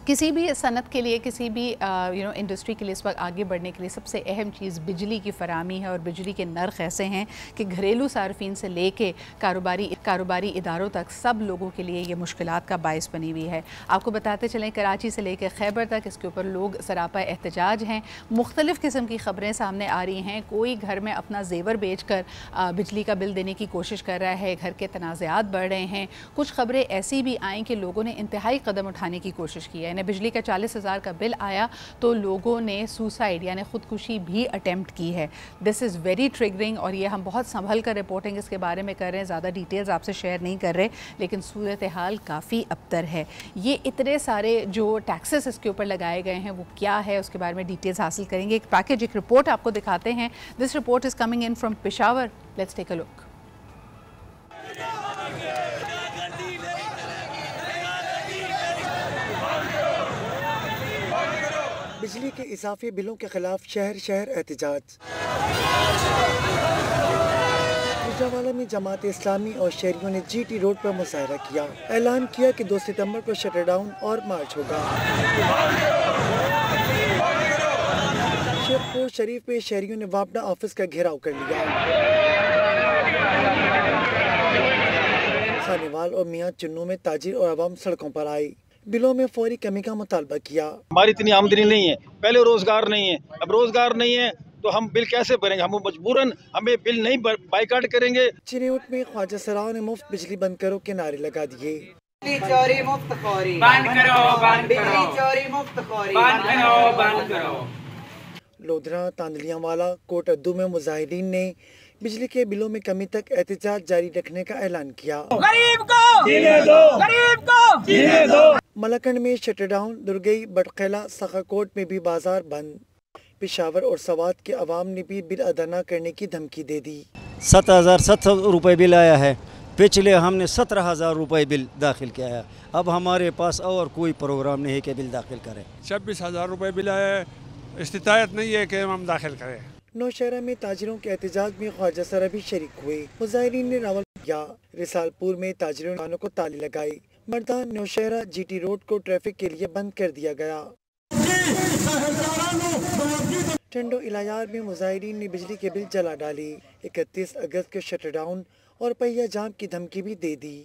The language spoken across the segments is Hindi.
किसी भी सनत के लिए, किसी भी इंडस्ट्री के लिए इस वक्त आगे बढ़ने के लिए सबसे अहम चीज़ बिजली की फ़राहमी है। और बिजली के नर्ख़ ऐसे हैं कि घरेलू सार्फिन से लेके कारोबारी इदारों तक सब लोगों के लिए ये मुश्किलात का बायस बनी हुई है। आपको बताते चलें, कराची से लेकर खैबर तक इसके ऊपर लोग सरापा एहतजाज हैं। मुख्तलिफ़ किस्म की ख़बरें सामने आ रही हैं। कोई घर में अपना जेवर बेच कर बिजली का बिल देने की कोशिश कर रहा है, घर के तनाज़ात बढ़ रहे हैं। कुछ ख़बरें ऐसी भी आई कि लोगों ने इंतहाई कदम उठाने की कोशिश की है। बिजली का 40,000 का बिल आया तो लोगों ने सुसाइड यानी ख़ुदकुशी भी अटेम्प्ट की है। दिस इज़ वेरी ट्रिगरिंग और ये हम बहुत संभल कर रिपोर्टिंग इसके बारे में कर रहे हैं, ज़्यादा डिटेल्स आपसे शेयर नहीं कर रहे, लेकिन सूरत हाल काफ़ी अबतर है। ये इतने सारे जो टैक्सेस इसके ऊपर लगाए गए हैं वो क्या है, उसके बारे में डिटेल्स हासिल करेंगे। एक पैकेज, एक रिपोर्ट आपको दिखाते हैं। This report is coming in from Peshawar. Let's take a look. बिजली के इजाफी बिलों के खिलाफ शहर शहर एहतजाज। गुजरांवाला में जमात इस्लामी और शहरियों ने GT रोड पर मुजाहरा किया। ऐलान किया कि 2 सितंबर को शटर डाउन और मार्च होगा। शेखपुर शरीफ में शहरियों ने वापडा ऑफिस का घेराव कर लिया। खानेवाल और मियां चुन्नू में ताजिर और अवाम सड़कों पर आए। बिलों में फौरी कमी का मुतालबा किया। हमारी इतनी आमदनी नहीं है, पहले रोजगार नहीं है, अब रोजगार नहीं है तो हम बिल कैसे भरेंगे? हम मजबूरन हमें बिल नहीं बाइकाट करेंगे। चिन्हट में ख्वाजा सराओं ने मुफ्त बिजली बंद करो के नारे लगा दिए। चोरी मुफ्त खोरी बंद करो, बंद करो, चोरी मुफ्त खोरी बंद करो, बंद करो। लोधरा, तांदलियांवाला, कोट अद्दू में मुजाहिदीन ने बिजली के बिलों में कमी तक एहतजाज जारी रखने का ऐलान किया। गरीब को जीने दो, गरीब को जीने दो। मलकंड में शटर डाउन, दुर्गई, बटखेला, सखाकोट में भी बाजार बंद। पेशावर और सवात के अवाम ने भी बिल अदा न करने की धमकी दे दी। 7,700 रुपये बिल आया है। पिछले हमने 17,000 रुपये बिल दाखिल किया है। अब हमारे पास और कोई प्रोग्राम नहीं है कि बिल दाखिल करें। 26,000 रुपये बिल आया है, इस्तितायत नहीं है कि हम दाखिल करें। नौशहरा में ताजिरों के एहतजाज में ख्वाजा सरा भी शरीक हुए। मुजाहिरीन ने रावल किया। रिसालपुर में ताजिरों ने को ताली लगाई। मर्दान नौशहरा GT रोड को ट्रैफिक के लिए बंद कर दिया गया। टंडो इलायार में मुजाहिरीन ने बिजली के बिल जला डाली। 31 अगस्त के शटर डाउन और पहिया जाम की धमकी भी दे दी।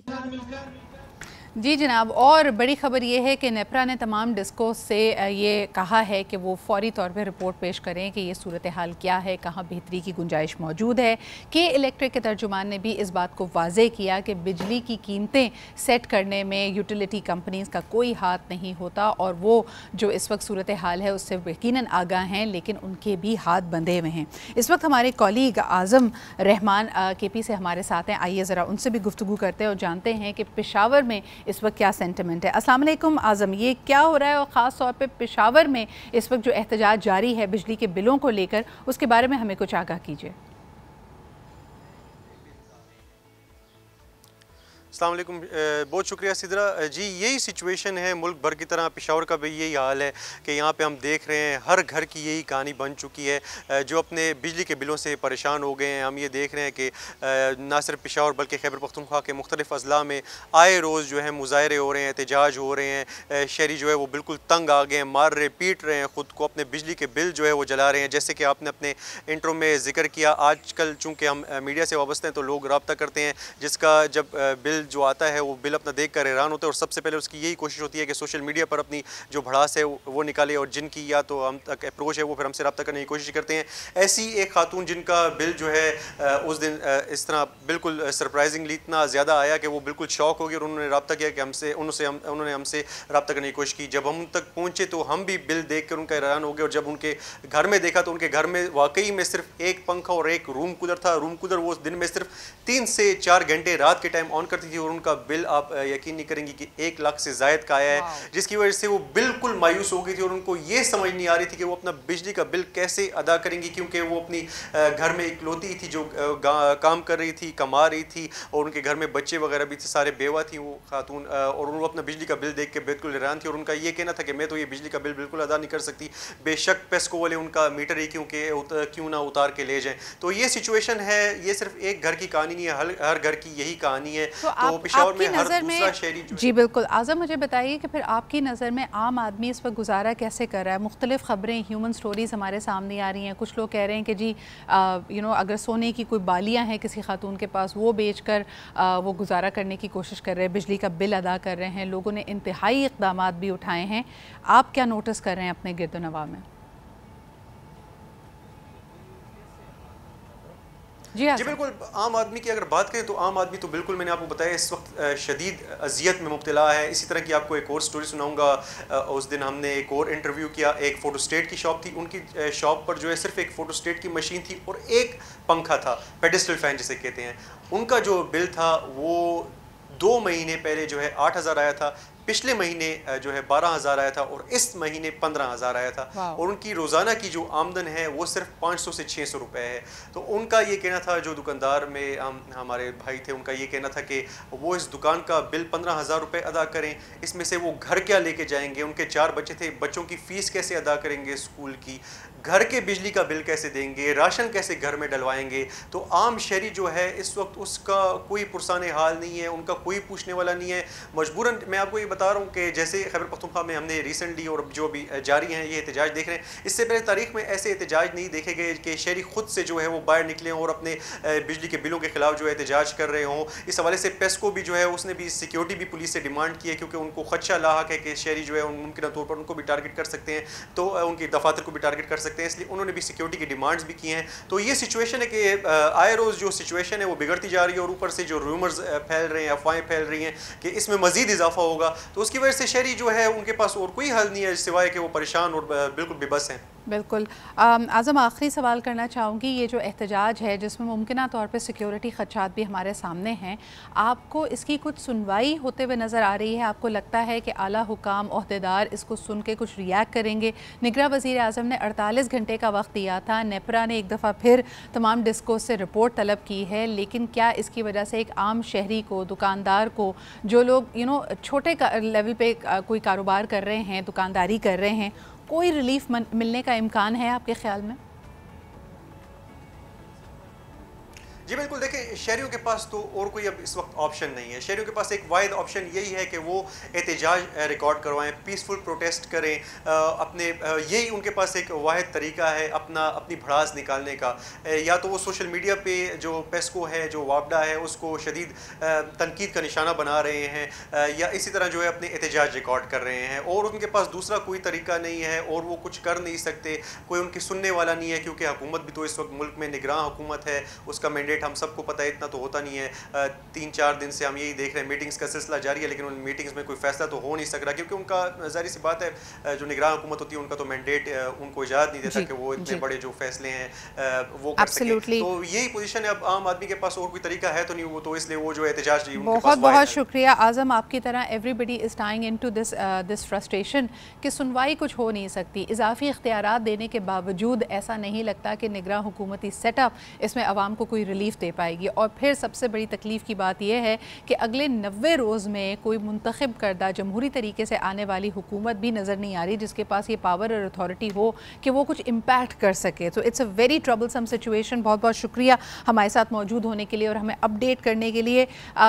जी जनाब, और बड़ी ख़बर ये है कि नेपरा ने तमाम डिस्को से ये कहा है कि वो फौरी तौर पर रिपोर्ट पेश करें कि ये सूरत हाल क्या है, कहाँ बेहतरी की गुंजाइश मौजूद है। के इलेक्ट्रिक के तर्जुमान ने भी इस बात को वाज़े किया कि बिजली की कीमतें सेट करने में यूटिलिटी कंपनीज़ का कोई हाथ नहीं होता और वो जो इस वक्त सूरत हाल है उससे यकीनन आगाह हैं, लेकिन उनके भी हाथ बंधे हुए हैं। इस वक्त हमारे कॉलीग आज़म रहमान KP से हमारे साथ हैं। आइए ज़रा उनसे भी गुफ्तगू करते हैं और जानते हैं कि पेशावर में इस वक्त क्या सेंटिमेंट है। अस्सलाम वालेकुम आज़म, ये क्या हो रहा है और ख़ास तौर पे पेशावर में इस वक्त जो एहतजाज जारी है बिजली के बिलों को लेकर, उसके बारे में हमें कुछ आगाह कीजिए। अस्सलाम वालेकुम, बहुत शुक्रिया सिद्रा जी। यही सिचुएशन है मुल्क भर की तरह, पेशावर का भी यही हाल है कि यहाँ पे हम देख रहे हैं हर घर की यही कहानी बन चुकी है जो अपने बिजली के बिलों से परेशान हो गए हैं। हम ये देख रहे हैं कि ना सिर्फ पेशावर बल्कि खैबर पख्तूनख्वा के मुख्तलिफ अजला में आए रोज़ जो है मुजाहरे हो रहे हैं, एहतजाज हो रहे हैं। शहरी जो है वो बिल्कुल तंग आ गए हैं, मार रहे पीट रहे हैं ख़ुद को, अपने बिजली के बिल जो है वो जला रहे हैं। जैसे कि आपने अपने इंट्रो में ज़िक्र किया, आजकल चूँकि हम मीडिया से वाबस्ते हैं तो लोग रब्ता करते हैं, जिसका जब बिल जो आता है वो बिल अपना देखकर हैरान होते हैं और सबसे पहले उसकी यही कोशिश होती है कि सोशल मीडिया पर अपनी जो भड़ास है वो निकाले और जिनकी या तो हम तक अप्रोच है वो फिर हमसे रब्ता करने की कोशिश करते हैं। ऐसी एक खातून जिनका बिल जो है उस दिन इस तरह बिल्कुल सरप्राइजिंगली इतना ज़्यादा आया कि वो बिल्कुल शॉक हो गई और उन्होंने रब्ता किया कि उन्होंने हमसे रब्ता करने की कोशिश की। जब हम उन तक पहुँचे तो हम भी बिल देख कर उनका हैरान हो गए और जब उनके घर में देखा तो उनके घर में वाकई में सिर्फ एक पंखा और एक रूम कूलर था। रूम कूलर वो दिन में सिर्फ 3 से 4 घंटे रात के टाइम ऑन करती थी और उनका बिल आप यकीन नहीं करेंगी कि 1 लाख से ज़ायद का आया है, जिसकी वजह से वो बिल्कुल मायूस हो गई थी और उनको ये समझ नहीं आ रही थी कि वो अपना बिजली का बिल कैसे अदा करेंगी, क्योंकि वो अपनी घर में इकलौती थी जो काम कर रही थी, कमा रही थी और उनके घर में बच्चे वगैरह भी थे, सारे बेवा थी वो खातून और वो अपना बिजली का बिल देख के बिल्कुल हैरान थी और उनका ये कहना था कि मैं तो ये बिजली का बिल बिल्कुल अदा नहीं कर सकती, बेशक पेस्को वाले उनका मीटर ही क्यों ना उतार के ले जाएं। तो ये सिचुएशन है, ये सिर्फ एक घर की कहानी नहीं है, हर घर की यही कहानी है। तो तो पेशावर में हर दूसरा शहरी जी बिल्कुल। आज़म मुझे बताइए कि फिर आपकी नज़र में आम आदमी इस वक्त गुजारा कैसे कर रहा है? मुख्तलिफ ख़बरें, ह्यूमन स्टोरीज़ हमारे सामने आ रही हैं। कुछ लोग कह रहे हैं कि जी अगर सोने की कोई बालियाँ हैं किसी खातून के पास, वो बेच कर वो गुजारा करने की कोशिश कर रहे हैं, बिजली का बिल अदा कर रहे हैं। लोगों ने इंतहाई इक़दाम भी उठाए हैं। आप क्या नोटिस कर रहे हैं अपने गिरदोनवा में? जी बिल्कुल। आम आदमी की अगर बात करें तो आम आदमी तो बिल्कुल, मैंने आपको बताया, इस वक्त शदीद अजियत में मुब्तला है। इसी तरह की आपको एक और स्टोरी सुनाऊंगा। उस दिन हमने एक और इंटरव्यू किया, एक फ़ोटोस्टेट की शॉप थी, उनकी शॉप पर जो है सिर्फ एक फ़ोटोस्टेट की मशीन थी और एक पंखा था, पेडिस्टल फ़ैन जिसे कहते हैं। उनका जो बिल था वो 2 महीने पहले जो है 8,000 आया था, पिछले महीने जो है 12,000 आया था और इस महीने 15,000 आया था। और उनकी रोज़ाना की जो आमदन है वो सिर्फ 500 से 600 रुपए है। तो उनका ये कहना था, जो दुकानदार में हमारे भाई थे, उनका ये कहना था कि वो इस दुकान का बिल 15,000 रुपये अदा करें, इसमें से वो घर क्या लेके जाएंगे? उनके 4 बच्चे थे, बच्चों की फ़ीस कैसे अदा करेंगे स्कूल की, घर के बिजली का बिल कैसे देंगे, राशन कैसे घर में डलवाएंगे? तो आम शहरी जो है इस वक्त उसका कोई पुरसाने हाल नहीं है, उनका कोई पूछने वाला नहीं है। मजबूरन मैं आपको ये बता रहा हूँ कि जैसे खैबर पख्तूनख्वा में हमने रिसेंटली और जो भी जारी हैं ये एहतजाज देख रहे हैं, इससे पहले तारीख में ऐसे एहतजाज नहीं देखे गए कि शहरी खुद से जो है वो बाहर निकले और अपने बिजली के बिलों के खिलाफ जो है एहतजाज कर रहे हों। इस हवाले से पेस्को भी जो है उसने भी सिक्योरिटी भी पुलिस से डिमांड की है, क्योंकि उनको खदशा लाहक है कि शहरी जो है मुमकिन तौर पर उनको भी टारगेट कर सकते हैं, तो उनकी दफातर को भी टारगेट कर सकते हैं, इसलिए उन्होंने भी सिक्योरिटी की डिमांड्स भी की हैं। तो ये सिचुएशन है कि आए रोज़ जो सिचुएशन है वो बिगड़ती जा रही है और ऊपर से जो रूमर्स फैल रहे हैं, अफवाहें फैल रही हैं कि इसमें मज़ीद इजाफा होगा, तो उसकी वजह से शहरी जो है उनके पास और कोई हल नहीं है सिवाय कि वो परेशान और बिल्कुल बेबस हैं। बिल्कुल। आज़म, आखिरी सवाल करना चाहूँगी, ये जो एहतजाज है जिसमें मुमकिन तौर पे सिक्योरिटी ख़दशात भी हमारे सामने हैं, आपको इसकी कुछ सुनवाई होते हुए नज़र आ रही है? आपको लगता है कि आला हुकाम, ओहदेदार इसको सुन के कुछ रिएक्ट करेंगे? निगरां वज़ीर आज़म ने 48 घंटे का वक्त दिया था, नेपरा ने एक दफ़ा फिर तमाम डिस्कोस से रिपोर्ट तलब की है, लेकिन क्या इसकी वजह से एक आम शहरी को, दुकानदार को, जो लोग छोटे लेवल पे कोई कारोबार कर रहे हैं, दुकानदारी कर रहे हैं, कोई रिलीफ मिलने का इम्कान है आपके ख्याल में? जी बिल्कुल। देखिए, शहरियों के पास तो और कोई अब इस वक्त ऑप्शन नहीं है। शहरियों के पास एक वाहिद ऑप्शन यही है कि वो एहतजाज रिकॉर्ड करवाएं, पीसफुल प्रोटेस्ट करें, अपने यही उनके पास एक वाहिद तरीका है अपनी भड़ास निकालने का। या तो वो सोशल मीडिया पे जो पेस्को है, जो वापडा है, उसको शदीद तनकीद का निशाना बना रहे हैं, या इसी तरह जो है अपने एहतजाज रिकॉर्ड कर रहे हैं, और उनके पास दूसरा कोई तरीका नहीं है और वो कुछ कर नहीं सकते, कोई उनकी सुनने वाला नहीं है, क्योंकि हुकूमत भी तो इस वक्त मुल्क में निगरान हुकूमत है, उसका मैंडेट हम सबको पता है, इतना तो होता नहीं है। 3-4 दिन से हम यही देख रहे हैं, मीटिंग्स का सिलसिला जारी है, लेकिन उन मीटिंग्स में कोई फैसला तो हो नहीं सक रहा, क्योंकि उनका जाहिर सी बात है जो निगरान हुकूमत होती है उनका तो मैंडेट उनको इजाज़त नहीं देता कि वो इतने बड़े जो फैसले हैं वो कर सकें। तो यही पोजीशन है। अब आम आदमी के पास और कोई तरीका है तो नहीं, वो तो इसलिए वो जो एहतजाज बहुत शुक्रिया आज़म, आपकी तरह everybody is tying into this frustration कि सुनवाई कुछ हो नहीं सकती। इजाफी इख्तियारात देने के बावजूद ऐसा नहीं लगता कि निगरान हुकूमती सेटअप इसमें आवाम को कोई रिलीफ दे पाएगी। और फिर सबसे बड़ी तकलीफ़ की बात यह है कि अगले 90 रोज़ में कोई मुंतखब करदा जमहूरी तरीके से आने वाली हुकूमत भी नज़र नहीं आ रही जिसके पास ये पावर और अथॉरिटी हो कि वो कुछ इम्पैक्ट कर सके। तो it's a very troublesome situation. बहुत बहुत शुक्रिया हमारे साथ मौजूद होने के लिए और हमें अपडेट करने के लिए।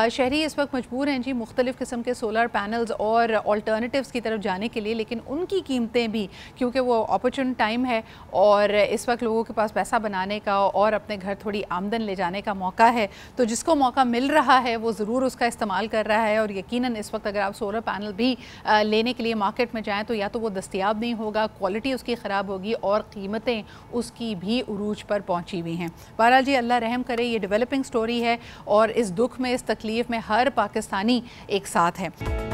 शहरी इस वक्त मजबूर हैं जी मुख्तलिफ़ किस्म के सोलर पैनल्स और ऑल्टरनेटिव्स की तरफ जाने के लिए, लेकिन उनकी कीमतें भी, क्योंकि वो अपॉर्चुन टाइम है और इस वक्त लोगों के पास पैसा बनाने का और अपने घर थोड़ी आमदन ले जाने का मौका है, तो जिसको मौका मिल रहा है वो ज़रूर उसका इस्तेमाल कर रहा है। और यकीनन इस वक्त अगर आप सोलर पैनल भी लेने के लिए मार्केट में जाएं तो या तो वो दस्तयाब नहीं होगा, क्वालिटी उसकी ख़राब होगी और कीमतें उसकी भी उरूज पर पहुंची हुई हैं। बहरहाल जी, अल्लाह रहम करे, ये डेवलपिंग स्टोरी है और इस दुख में, इस तकलीफ़ में हर पाकिस्तानी एक साथ है।